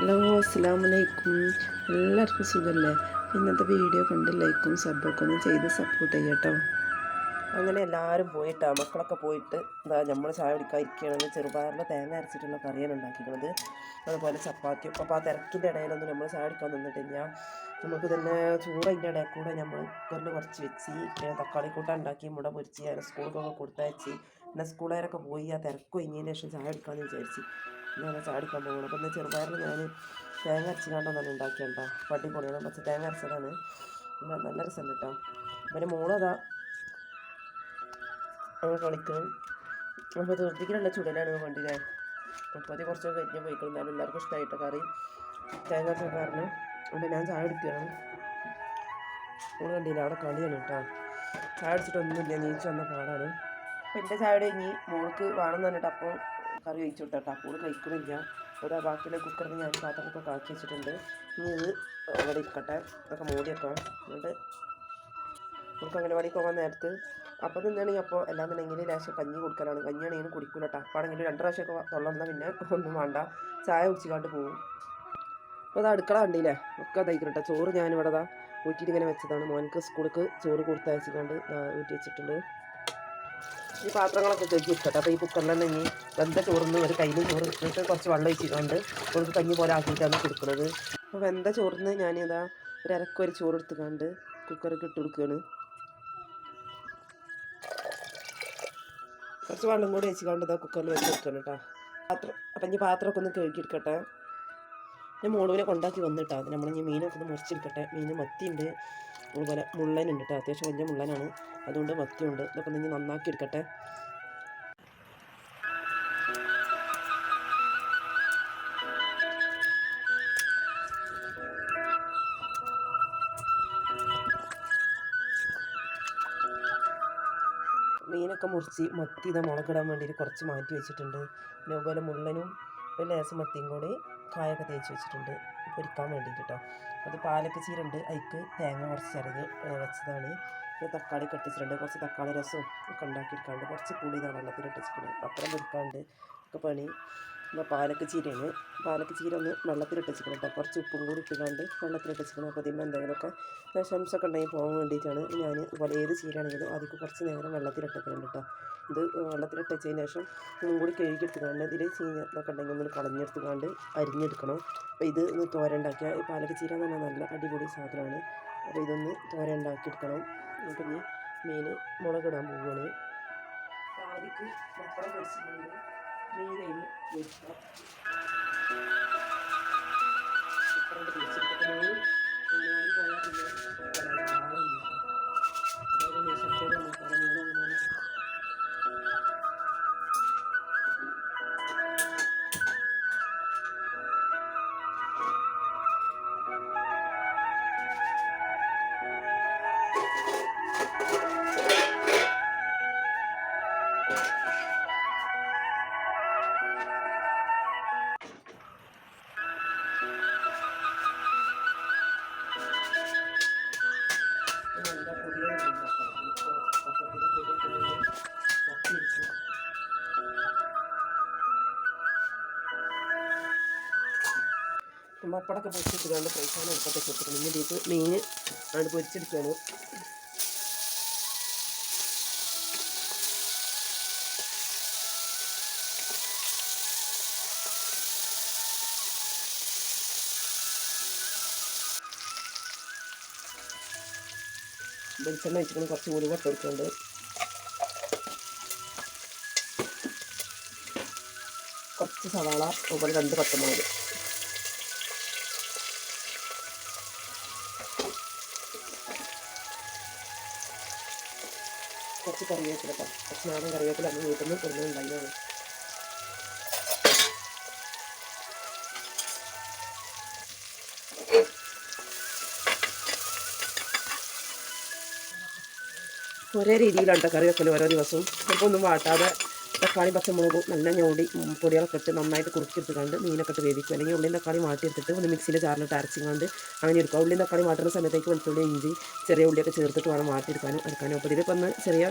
Hello അസ്സലാമലൈക്കും. എല്ലാവർക്കും സുഖമല്ലേ? ഇന്നത്തെ വീഡിയോ കണ്ട് ലൈക്കും സബ്ബൊക്കെ ഒന്ന് ചെയ്ത് സപ്പോർട്ട് ചെയ്യട്ടോ. അങ്ങനെ എല്ലാവരും പോയിട്ടാ മക്കളൊക്കെ പോയിട്ട് എന്താ നമ്മൾ ചായ കുടിക്കാൻ ഇരിക്കുകയാണെങ്കിൽ ചെറുപയറിൽ തേങ്ങ അരച്ചിട്ടുള്ള കറിയാണ് ഉണ്ടാക്കിക്കുന്നത്. അതുപോലെ ചപ്പാത്തി. അപ്പോൾ ആ തിരക്കിൻ്റെ ഇടയിലൊന്നും നമ്മൾ ചായ കുടിക്കാൻ നിന്നിട്ടില്ല. നമുക്ക് തന്നെ ചൂടതിൻ്റെ ഇടയിൽ കൂടെ നമ്മൾ കുക്കറിൽ കുറച്ച് വെച്ച് തക്കാളി കൂട്ടാൻ ഉണ്ടാക്കി മുട പൊരിച്ച് അങ്ങനെ സ്കൂളിലൊക്കെ കൊടുത്തയച്ച് പിന്നെ സ്കൂളുകാരൊക്കെ പോയി ആ തിരക്ക് കഴിഞ്ഞതിന് ശേഷം ചായ കുടിക്കാമെന്ന് വിചാരിച്ച് ഇങ്ങനെ ചായ കുടിക്കാൻ പോകണം. അപ്പോൾ ഇന്ന് ചെറുപയറിൽ ഞാൻ തേങ്ങ അരച്ച് കണ്ടൊന്നാണ് ഉണ്ടാക്കിയണ്ട പട്ടിപ്പൊളിയാണ്. പക്ഷേ തേങ്ങ അരച്ചതാണ് നല്ല രസമുണ്ട് കേട്ടോ. പിന്നെ മോളതാ അങ്ങനെ കളിക്കണം. അപ്പോൾ തീർത്തിക്കുള്ള ചുടലാണ് വണ്ടിയിലെ. അപ്പോൾ അത് കുറച്ചൊക്കെ കഴിഞ്ഞ് പോയിക്കൊണ്ടാലും എല്ലാവർക്കും ഇഷ്ടമായിട്ട് കറി തേങ്ങ ചേർക്കാറിന്. അപ്പോൾ ഞാൻ ചായ കുടിക്കുകയാണ്. നമ്മൾ കണ്ടില്ല അവിടെ കളിയാണ് കേട്ടോ. ചായ അടിച്ചിട്ടൊന്നുമില്ല, നീച്ച് വന്ന പാടാണ്. അപ്പോൾ എൻ്റെ ചായ കഴിഞ്ഞ് മോൾക്ക് വേണമെന്ന് പറഞ്ഞിട്ട് അപ്പോൾ കറി ഒഴിച്ചു വിട്ടോ. അപ്പോൾ കഴിക്കണില്ല. ഒരു ബാക്കിയുള്ള കുക്കറിൽ ഞാൻ പാത്രമൊക്കെ ആക്കി വെച്ചിട്ടുണ്ട്. ഇനി ഇത് ഇവിടെ ഇരിക്കട്ടെ, ഇതൊക്കെ മൂടിയൊക്കെ. എന്നിട്ട് നമുക്ക് അംഗനവാടിക്ക് പോകാൻ നേരത്ത് അപ്പോൾ തിന്നാണെങ്കിൽ അപ്പോൾ എല്ലാന്നുണ്ടെങ്കിൽ ലേശം കഞ്ഞി കൊടുക്കാനാണ്. കഞ്ഞിയാണെങ്കിൽ കുടിക്കൂല കേട്ടോ. അപ്പാണെങ്കിൽ 2 പ്രാവശ്യമൊക്കെ തൊള്ളന്നാൽ പിന്നെ ഒന്നും വേണ്ട, ചായ കുടിച്ചിക്കാണ്ട് പോകും. അപ്പോൾ അത് അടുക്കള കണ്ടില്ലേ ഒക്കെ തയ്ക്കണം കേട്ടോ. ചോറ് ഞാനിവിടെ ഊറ്റിയിട്ട് ഇങ്ങനെ വെച്ചതാണ്. മോനക്ക് സ്കൂൾക്ക് ചോറ് കൊടുത്തയച്ചിക്കാണ്ട് ഊറ്റി വെച്ചിട്ടുണ്ട്. ഈ പാത്രങ്ങളൊക്കെ കഴുകി വെക്കട്ടെ. അപ്പോൾ ഈ കുക്കറിൽ തന്നെ ഇനി വെന്ത ചോറിന് ഒരു കയ്യിൽ ചോറ് ഇട്ടിട്ട് കുറച്ച് വെള്ളം ഒഴിച്ചിട്ടുണ്ട് നമുക്ക് കഞ്ഞി പോലെ ആക്കിയിട്ടാണ് കൊടുക്കുന്നത്. അപ്പോൾ വെന്ത ചോറിന് ഞാനിതാ ഒരു അരക്കൊരു ചോറ് എടുത്തുകൊണ്ട് കുക്കറിൽ ഇട്ട് കൊടുക്കുകയാണ്. കുറച്ച് വെള്ളം കൂടി വെച്ചുകൊണ്ട് ഇതാ കുക്കറിൽ വെച്ച് കൊടുക്കണം കേട്ടോ. അപ്പം ഇനി പാത്രമൊക്കെ ഒന്ന് കഴുകിയെടുക്കട്ടെ. ഞാൻ മോളുവിനെ കൊണ്ടാക്കി വന്നിട്ടാ. അത് നമ്മളിനി മീനൊക്കെ ഒന്ന് മുറിച്ചെടുക്കട്ടെ. മീൻ മത്തിയുണ്ട്, അതുപോലെ മുള്ളനുണ്ട് കേട്ടോ. അത്യാവശ്യം വലിയ മുള്ളനാണ്, അതുകൊണ്ട് മത്തിയുണ്ട്. ഇതൊക്കെ ഒന്ന് നന്നാക്കി എടുക്കട്ടെ. മീനൊക്കെ മുറിച്ച് മത്തി ഇതാ മുളകിടാൻ വേണ്ടിയിട്ട് കുറച്ച് മാറ്റി വെച്ചിട്ടുണ്ട്. പിന്നെ അതുപോലെ മുള്ളനും ഒരു ലേസം മത്തിയും കൂടി കായൊക്കെ തേച്ച് വെച്ചിട്ടുണ്ട് പൊരിക്കാൻ വേണ്ടിയിട്ട് കേട്ടോ. അത് പാലക്ക ചീരുണ്ട്, അതിക്ക് തേങ്ങ കുറച്ച് ചിരകി വെച്ചതാണ്. പിന്നെ തക്കാളി കെട്ടിച്ചിട്ടുണ്ട്, കുറച്ച് തക്കാളി രസവും ഒക്കെ ഉണ്ടാക്കിയെടുക്കാണ്ട് കുറച്ച് പുളി ഇതാ വെള്ളത്തിലിട്ട് വെച്ചിട്ടുണ്ട്. പപ്പടം പൊരിക്കാണ്ട് ഒക്കെ പണി. എന്നാൽ പാലക്ക ചീരയാണ്. പാലക്ക ചീര ഒന്ന് വെള്ളത്തിലിട്ട് വെച്ചിട്ടുണ്ട് കേട്ടോ. കുറച്ച് ഉപ്പും കൂടി ഇട്ടുകൊണ്ട് വെള്ളത്തിലിട്ട് വെച്ചിട്ടുണ്ട്. അപ്പോൾ ഇതിന്മേൽ എന്തെങ്കിലുമൊക്കെ വിഷംസൊക്കെ ഉണ്ടെങ്കിൽ പോകാൻ വേണ്ടിയിട്ടാണ് ഞാൻ ഇതുപോലെ ഏത് ചീരയാണെങ്കിലും അതിക്ക് കുറച്ച് നേരം വെള്ളത്തിലിട്ടൊക്കെയുണ്ട് കേട്ടോ. ഇത് വെള്ളത്തിലിട്ട് വെച്ചതിന് ശേഷം ഒന്നും കൂടി കഴുകിയെടുത്തുകൊണ്ട് ഇതിൽ ചീഞ്ഞൊക്കെ ഉണ്ടെങ്കിൽ ഒന്ന് കളഞ്ഞെടുത്തുകൊണ്ട് അരിഞ്ഞെടുക്കണം. അപ്പോൾ ഇത് ഒന്ന് തോര ഉണ്ടാക്കിയാൽ പാലക്ക ചീര എന്ന് പറഞ്ഞാൽ നല്ല അടിപൊളി സാധനമാണ്. അപ്പോൾ ഇതൊന്ന് തോര ഉണ്ടാക്കിയെടുക്കണം. അപ്പം ഇനി മീൻ മുളകിടാൻ പോവുകയാണ്. ആദ്യം പപ്പടം പൊരിച്ചിട്ടുണ്ട്, മീനയിൽ പൊരിക്കുക. പപ്പടം പൊരിച്ചിട്ട് പോയാൽ പപ്പടമൊക്കെ പൊരിച്ചിട്ടുകൊണ്ട് ഫ്രൈസാണ് എടുക്കത്തേക്ക് എടുക്കണം. ഇനി ഇതിലേക്ക് മീൻ ആണ് പൊരിച്ചെടുക്കുകയാണ്. വെളിച്ചെണ്ണ വെച്ചിട്ട് കുറച്ച് ഉലുവ ഇട്ട് കൊടുക്കുന്നുണ്ട്. കുറച്ച് സവാള, അതുപോലെ 2 പച്ചമുളക്, കുറച്ച് കറിവേപ്പില കേട്ടോ. കുറച്ച് നാടൻ കറിവേപ്പില അന്ന് വീട്ടിൽ നിന്ന് കൊണ്ടുണ്ടായിരുന്നു. ഒരേ രീതിയിലാണ് കേട്ടോ കറി വെക്കൽ ഓരോ ദിവസവും. ചിലപ്പോൾ ഒന്നും വാട്ടാതെ തക്കാളി പച്ചമുളകും നല്ല ഞോടി പൊടികളൊക്കെ ഇട്ട് നന്നായിട്ട് കുറുക്കിയെടുത്തുകൊണ്ട് മീനൊക്കെ ഇട്ട് വേവിക്കും. അല്ലെങ്കിൽ ഉള്ളിയും തക്കാളി മാറ്റിയെടുത്തിട്ട് ഒന്ന് മിക്സിയിൽ ചാറിലിട്ട് അരച്ചിങ്ങാണ്ട് അങ്ങനെ എടുക്കുക. ഉള്ളിയും തക്കാളി മാറ്റുന്ന സമയത്തേക്ക് വെളുത്തുള്ളി, ഇഞ്ചി, ചെറിയ ഉള്ളിയൊക്കെ ചേർത്തിട്ട് വേണം മാറ്റിയെടുക്കാനും എടുക്കാനും. അപ്പോൾ ഇതിലിപ്പോൾ ഒന്ന് ചെറിയ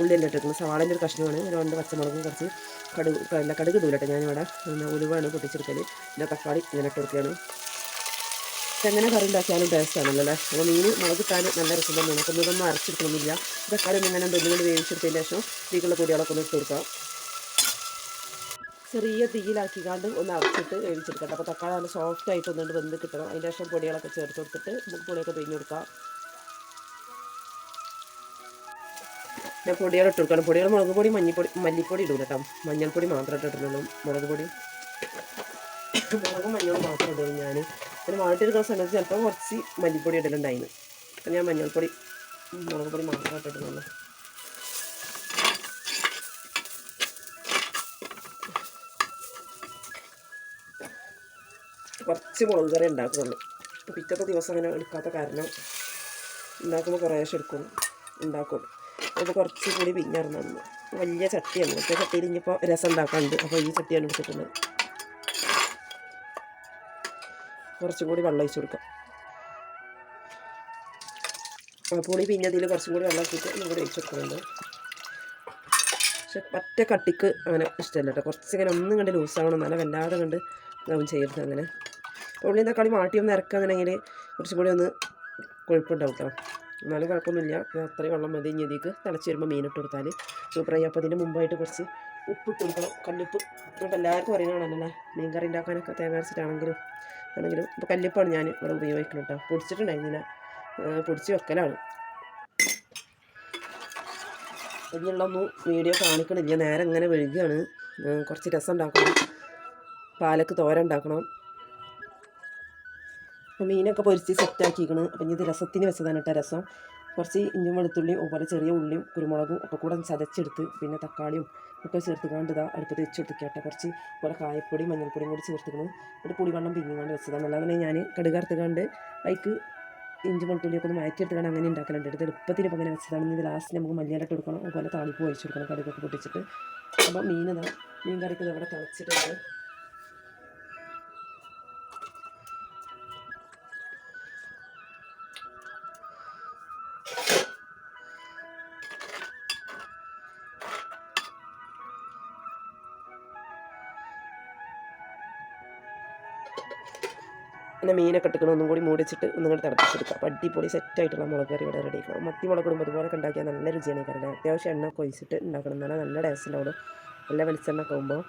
ഉള്ളിയെല്ലാം ഇട്ടിരിക്കുന്നത്. സവാളേൻ്റെ ഒരു കഷ്ണമാണ്. ഒരു 2 പച്ചമുളകും കുറച്ച് കടുക് ഇടൂലട്ടെ ഞാനിവിടെ. പിന്നെ ഉലുവാണ് പൊട്ടിച്ചെടുക്കൽ. പിന്നെ തക്കാളി ഇങ്ങനെ ഇട്ട് കൊടുക്കുകയാണ്. എങ്ങനെ കറി ഉണ്ടാക്കിയാലും ടേസ്റ്റ് ആണല്ലോ അല്ലേ. അപ്പോൾ മീൻ മുളകിട്ടാൻ നല്ല രസം തന്നെയാണ്. അപ്പോൾ ഇതൊന്നും അരച്ചെടുക്കണമെന്നില്ല. തക്കാളി ഒന്ന് ഇങ്ങനെ തൊന്നുകൊണ്ട് വേവിച്ചെടുത്തതിന് ശേഷം ഇതിലേക്കുള്ള പൊടികളൊക്കെ ഒന്ന് ഇട്ട് കൊടുക്കാം. ചെറിയ തീയിലാക്കിക്കാണ്ട് ഒന്ന് അരച്ചിട്ട് വേവിച്ചെടുക്കട്ടെ. അപ്പോൾ തക്കാളി നല്ല സോഫ്റ്റ് ആയിട്ട് ഒന്നുകൊണ്ട് വെന്ത് കിട്ടണം. അതിൻ്റെ ശേഷം പൊടികളൊക്കെ ചേർത്ത് കൊടുത്തിട്ട് പുളിയൊക്കെ പിഴിഞ്ഞ് കൊടുക്കാം. ഞാൻ പൊടികൾ ഇട്ട് കൊടുക്കണം. പൊടികൾ മുളക് പൊടി മല്ലിപ്പൊടി ഇടൂല കേട്ടോ. മഞ്ഞൾപ്പൊടി മാത്രം ഇട്ടിട്ടുള്ളൂ. മുളകും മഞ്ഞളും മാത്രം ഇടുള്ളൂ ഞാൻ. പിന്നെ വാട്ടിയെടുക്കുന്ന സമയത്ത് ചിലപ്പോൾ കുറച്ച് മല്ലിപ്പൊടി ഇടലുണ്ടായിരുന്നു. അപ്പം ഞാൻ മഞ്ഞൾപ്പൊടി മുളക് പൊടി മാത്രം ഇട്ടിട്ടുള്ളൂ. കുറച്ച് മുളക് കറി ഉണ്ടാക്കുള്ളൂ. പിറ്റത്തെ ദിവസം അങ്ങനെ എടുക്കാത്ത കാരണം ഉണ്ടാക്കുമ്പോൾ കുറേശ്ശെ ഉണ്ടാക്കും. അപ്പോൾ കുറച്ച് കൂടി പിഞ്ഞിറന്നു. വലിയ ചട്ടിയാണ്. മറ്റേ ചട്ടിയിൽ ഇനിയിപ്പോൾ രസം ഉണ്ടാക്കാനുണ്ട്. അപ്പോൾ ഈ ചട്ടിയാണ് എടുത്തിട്ടുള്ളത്. കുറച്ചും കൂടി വെള്ളം ഒഴിച്ച് കൊടുക്കാം. പുളി പിഞ്ഞതിൽ കുറച്ചും കൂടി വെള്ളം ഇട്ടിട്ട് ഒന്നും കൂടി ഒഴിച്ച് കൊടുക്കുന്നുണ്ട്. പക്ഷെ ഒറ്റ കട്ടിക്ക് അങ്ങനെ ഇഷ്ടമല്ല കേട്ടോ. കുറച്ചിങ്ങനെ ഒന്നും കണ്ട് ലൂസാവണം. എന്നാലും വല്ലാതെ കണ്ട് ഇതാവും ചെയ്യരുത്. അങ്ങനെ ഉള്ളി തക്കാളി മാട്ടിയൊന്ന് ഇറക്കുകയാണെങ്കിൽ കുറച്ചും കൂടി ഒന്ന് കൊഴുപ്പുണ്ടാവും കേട്ടോ. എന്നാലും കുഴപ്പമൊന്നുമില്ല. അത്രയും വെള്ളം മതി. ഇനി ഇതിലേക്ക് തിളച്ച് വരുമ്പോൾ മീനിട്ട് കൊടുത്താൽ സൂപ്പറായി. അപ്പോൾ അതിന് മുമ്പായിട്ട് കുറച്ച് ഉപ്പിട്ട് കൊടുക്കണം. കല്ലുപ്പ് ഇപ്പോൾ എല്ലാവർക്കും അറിയണമല്ലോ മീൻ കറി ഉണ്ടാക്കാനൊക്കെ തേങ്ങ അരച്ചിട്ടാണെങ്കിലും ഇപ്പോൾ കല്ലുപ്പാണ് ഞാൻ ഇവിടെ ഉപയോഗിക്കുന്നത് കേട്ടോ. പൊടിച്ചിട്ടുണ്ടായിരുന്നില്ല, പൊടിച്ച് വെക്കലാണ്. ഇതിനുള്ളൊന്നും വീഡിയോ കാണിക്കണില്ല. നേരെ ഇങ്ങനെ വഴുകുകയാണ്. കുറച്ച് രസം ഉണ്ടാക്കണം. പാലക്ക് തോരൻ ഉണ്ടാക്കണം. അപ്പോൾ മീനൊക്കെ പൊരിച്ച് സെറ്റാക്കിക്കണം. അപ്പം ഇനി ഇത് രസത്തിന് വെച്ചതാണ് കേട്ടോ. രസം കുറച്ച് ഇഞ്ചും വെളുത്തുള്ളിയും അതുപോലെ ചെറിയ ഉള്ളിയും കുരുമുളകും ഒക്കെ കൂടെ ചതച്ചെടുത്ത് പിന്നെ തക്കാളിയും ഒക്കെ ചേർത്തുകൊണ്ട് ഇതാ അടുപ്പത്ത് വെച്ച് കൊടുത്തിട്ട് കുറച്ച് പോലെ കായപ്പൊടി മഞ്ഞൾപ്പൊടിയും കൂടി ചേർത്തുക്കണം. ഒരു പുളിവെള്ളം പിഞ്ഞുകൊണ്ട് വെച്ചതാണ്. അല്ലാതെ ഞാൻ കടുക് അറുത്തുകൊണ്ട് അതിക്ക് ഇഞ്ചി വെളുത്തുള്ളിയൊക്കെ ഒന്ന് മാറ്റിയെടുത്തുകൊണ്ട് അങ്ങനെ ഉണ്ടാക്കലുണ്ട്. എടുത്ത് എളുപ്പത്തിന് ഇപ്പോൾ അങ്ങനെ വെച്ചതാണ്. ഇത് ലാസ്റ്റ് നമുക്ക് മല്ലിയിലിട്ട് കൊടുക്കണം. അതുപോലെ താളിപ്പ് ഒഴിച്ച് കൊടുക്കണം കടുകൊക്കെ പൊട്ടിച്ചിട്ട്. അപ്പോൾ മീൻ കറിക്ക് ഇവിടെ തിളച്ചിട്ടുണ്ട്. പിന്നെ മീനൊക്കെ ഇട്ടിക്കണം. ഒന്നും കൂടി മൂടിച്ചിട്ട് ഒന്നും കൂടി തിളപ്പിച്ചെടുക്കുക. അപ്പോൾ അടിപൊളി സെറ്റായിട്ടുള്ള മുളക് കറി ഇവിടെ റെഡി ആക്കണം. മത്തി മുളക് ഇടുമ്പോൾ അതുപോലൊക്കെ ഉണ്ടാക്കിയാൽ നല്ല രുചിയാണ് കറിയുടെ. അത്യാവശ്യം എണ്ണ ഒക്കെ ഒഴിച്ചിട്ട് ഉണ്ടാക്കണം. എന്നാലും നല്ല ടേസ്റ്റ് ഉണ്ടാവും. നല്ല വെളിച്ചെണ്ണ ഒക്കെ ആകുമ്പോൾ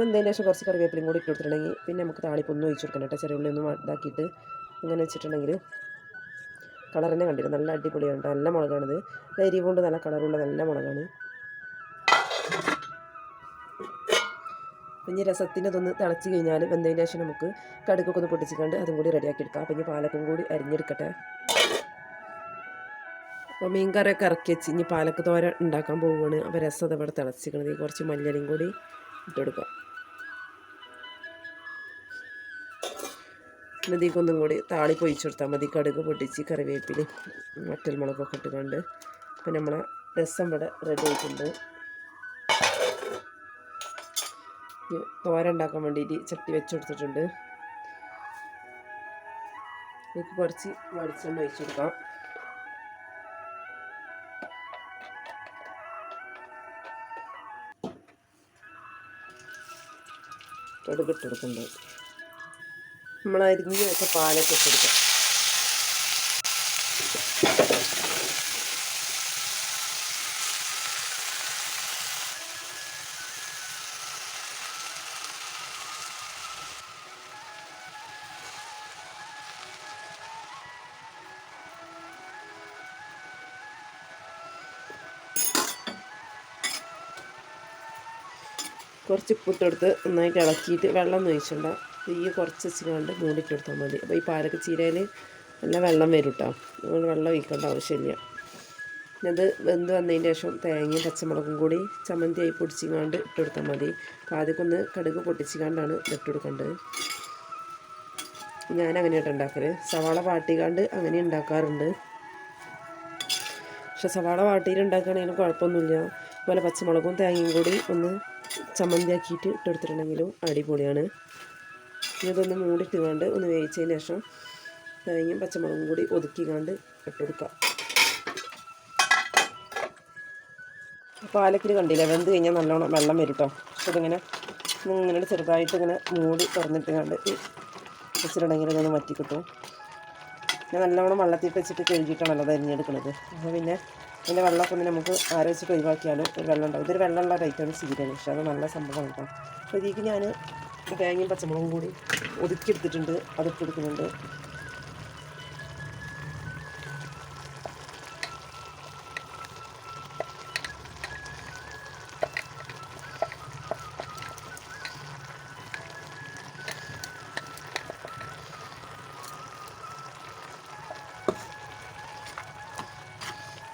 എന്തെങ്കിലും ശേഷം കുറച്ച് കറിവേപ്പിലയും കൂടി ഇട്ട് കൊടുത്തിട്ടുണ്ടെങ്കിൽ പിന്നെ നമുക്ക് താളിപ്പൊന്നും ഒഴിച്ച് കൊടുക്കണം കേട്ടോ. ചെറിയ ഉള്ളി ഒന്നും ഇതാക്കിയിട്ട് അങ്ങനെ വെച്ചിട്ടുണ്ടെങ്കിൽ കളറിനെ കണ്ടിട്ട് നല്ല അടിപൊളിയാണ്. നല്ല മുളകാണിത്. എരി കൊണ്ട് നല്ല കളറുള്ള നല്ല മുളകാണ്. പിന്നെ രസത്തിന് ഇതൊന്ന് തിളച്ച് കഴിഞ്ഞാൽ വെന്തതിന് ശേഷം നമുക്ക് കടുകൊക്കെ ഒന്ന് പൊട്ടിച്ചിട്ടുണ്ട് അതും കൂടി റെഡിയാക്കി എടുക്കാം. അപ്പം ഇനി പാലക്കും കൂടി അരിഞ്ഞെടുക്കട്ടെ. അപ്പോൾ മീൻ കറിയൊക്കെ ഇറക്കി വെച്ച് ഇനി പാലക്ക് തോര ഉണ്ടാക്കാൻ പോവുകയാണ്. അപ്പോൾ രസം അത് ഇവിടെ തിളച്ചിക്കണത്. കുറച്ച് മല്ലിയും കൂടി ഇട്ട് കൊടുക്കാം. പിന്നെ ഇതിക്കൊന്നും കൂടി താളി പൊഴിച്ച് കൊടുത്താൽ മതി. കടുക് പൊട്ടിച്ച് കറിവേപ്പില വറ്റൽ മുളകൊക്കെ ഇട്ടുകൊണ്ട് അപ്പം നമ്മളെ രസം ഇവിടെ റെഡി ആയിട്ടുണ്ട്. തോര ഉണ്ടാക്കാൻ വേണ്ടിയിട്ട് ചട്ടി വെച്ച് കൊടുത്തിട്ടുണ്ട്. ഇതിലേക്ക് കുറച്ച് വെളിച്ചെണ്ണ ഒഴിച്ച് കൊടുക്കാം. കടുക് ഇട്ട് കൊടുക്കുന്നുണ്ട്. നമ്മൾ അരിഞ്ഞ് വെച്ച പാലൊക്കെ ഇട്ട് കൊടുക്കാം. കുറച്ച് ഉപ്പിട്ട് കൊടുത്ത് നന്നായിട്ട് ഇളക്കിയിട്ട് വെള്ളം ഒന്നും ഒഴിച്ചിട്ടുണ്ട. തീ കുറച്ച് വെച്ചുകൊണ്ട് മൂടിയിട്ട് കൊടുത്താൽ മതി. അപ്പോൾ ഈ പാലക്ക് ചീരയിൽ നല്ല വെള്ളം വരും കേട്ടോ. അതുകൊണ്ട് വെള്ളം ഒഴിക്കേണ്ട ആവശ്യമില്ല. പിന്നെ അത് വെന്ത് വന്നതിന് ശേഷം തേങ്ങയും പച്ചമുളകും കൂടി ചമ്മന്തിയായി പൊടിച്ചിങ്ങാണ്ട് ഇട്ട് കൊടുത്താൽ മതി. അപ്പോൾ ആദ്യമൊന്ന് കടുക് പൊട്ടിച്ചിക്കാണ്ടാണ് ഇട്ട് കൊടുക്കേണ്ടത്. ഞാനങ്ങനെയായിട്ട് ഉണ്ടാക്കൽ. സവാള വാട്ടിക്കാണ്ട് അങ്ങനെ ഉണ്ടാക്കാറുണ്ട്. പക്ഷെ സവാള വാട്ടിയിൽ ഉണ്ടാക്കുകയാണെങ്കിലും കുഴപ്പമൊന്നുമില്ല. അതുപോലെ പച്ചമുളകും തേങ്ങയും കൂടി ഒന്ന് ചമ്മന്തിയാക്കിയിട്ട് ഇട്ടെടുത്തിട്ടുണ്ടെങ്കിലും അടിപൊളിയാണ്. ഇതൊന്ന് മൂടിയിട്ടുകൊണ്ട് ഒന്ന് വേവിച്ചതിന് ശേഷം തേങ്ങയും പച്ചമുളകും കൂടി ഒതുക്കിക്കാണ്ട് ഇട്ടെടുക്കാം. പാലക്കിൽ കണ്ടില്ല, വെന്ത് കഴിഞ്ഞാൽ നല്ലോണം വെള്ളം വരും കേട്ടോ. പക്ഷെ ഇതിങ്ങനെ ഇങ്ങനെ ചെറുതായിട്ട് ഇങ്ങനെ മൂടി തുറന്നിട്ട് കണ്ട് വെച്ചിട്ടുണ്ടെങ്കിൽ ഇതൊന്ന് വറ്റി കിട്ടും. ഞാൻ നല്ലോണം വെള്ളത്തിൽ വെച്ചിട്ട് കഴുകിയിട്ടാണല്ലോ അത് അരിഞ്ഞെടുക്കുന്നത്. അപ്പോൾ പിന്നെ അതിൻ്റെ വെള്ളമൊക്കെ ഒന്ന് നമുക്ക് വെച്ചിട്ട് ഒഴിവാക്കിയാലും ഒരു വെള്ളം ഉണ്ടാവും. ഇതൊരു വെള്ളമുള്ള റൈറ്റാണ് ചീരയാണ്, പക്ഷേ അത് നല്ല സംഭവമാണ് കേട്ടോ. അപ്പോൾ ഇതിലേക്ക് ഞാൻ തേങ്ങയും പച്ചമുളകും കൂടി ഒതുക്കിയെടുത്തിട്ടുണ്ട്, അതിട്ടെടുക്കുന്നുണ്ട്.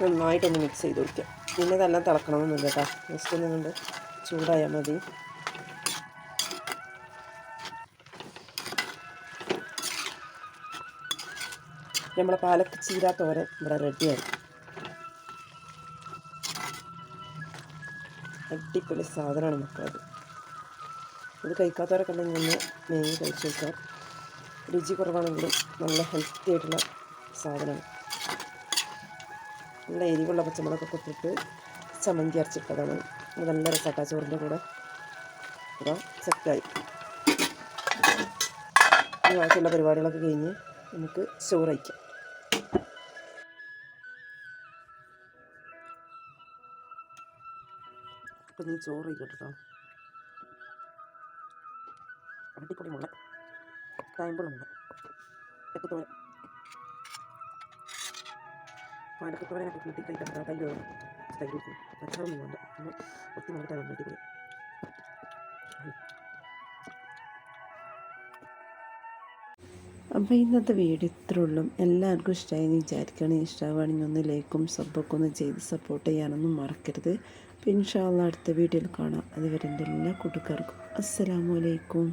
നന്നായിട്ടൊന്ന് മിക്സ് ചെയ്ത് കൊടുക്കുക. പിന്നെ ഇതെല്ലാം തിളക്കണമെന്നില്ല കേട്ടോ, ജസ്റ്റ് ഒന്ന് കൊണ്ട് ചൂടായാൽ മതി. നമ്മളെ പാലക്ക് ചീര തോരൻ ഇവിടെ റെഡിയായി. അടിപൊളി സാധനമാണ് മക്കളത്. ഇത് കഴിക്കാത്തവരൊക്കെ ഉണ്ടെങ്കിൽ ഒന്ന് മേങ്ങി കഴിച്ച് നോക്കാം. രുചി കുറവാണെങ്കിലും നല്ല ഹെൽത്തി ആയിട്ടുള്ള സാധനമാണ്. നല്ല എരിവുള്ള പച്ചമുളകൊക്കെ ഇട്ടിട്ട് ചമ്മന്തി അരച്ചിട്ടതാണ്. നല്ല രസാട്ടാ ചോറിൻ്റെ കൂടെ. അപ്പോൾ സെറ്റായി. ബാക്കിയുള്ള പരിപാടികളൊക്കെ കഴിഞ്ഞ് നമുക്ക് ചോറ് വയ്ക്കാം. അപ്പം നീ ചോറ് വയ്ക്കട്ടോ. അടിപൊളി മുളക് കായമ്പുളുണ്ട്. തെക്കുത്തോര പാലക്കത്തോരനൊക്കെ കൂട്ടി കഴിക്കാൻ തൈര് വേണം. തൈര് വെക്കും, അച്ചാറൊന്നും വേണ്ട. നമ്മൾ ഒത്തി മുളകിട്ടാണ് അടിപൊളി. അപ്പോൾ ഇന്നത്തെ വീഡിയോ ഇത്രേ ഉള്ളൂ. എല്ലാവർക്കും ഇഷ്ടമായെന്ന് വിചാരിക്കുകയാണ്. ഇഷ്ടമാവുകയാണെങ്കിൽ ഒന്ന് ലൈക്കും സബ്ബൊക്കെ ഒന്ന് ചെയ്ത് സപ്പോർട്ട് ചെയ്യാനൊന്നും മറക്കരുത്. അപ്പോൾ ഇൻഷാ അല്ലാഹ് അടുത്ത വീഡിയോയിൽ കാണാം. അതുവരെ എൻ്റെ എല്ലാ കൂട്ടുകാർക്കും അസ്സലാമു അലൈക്കും.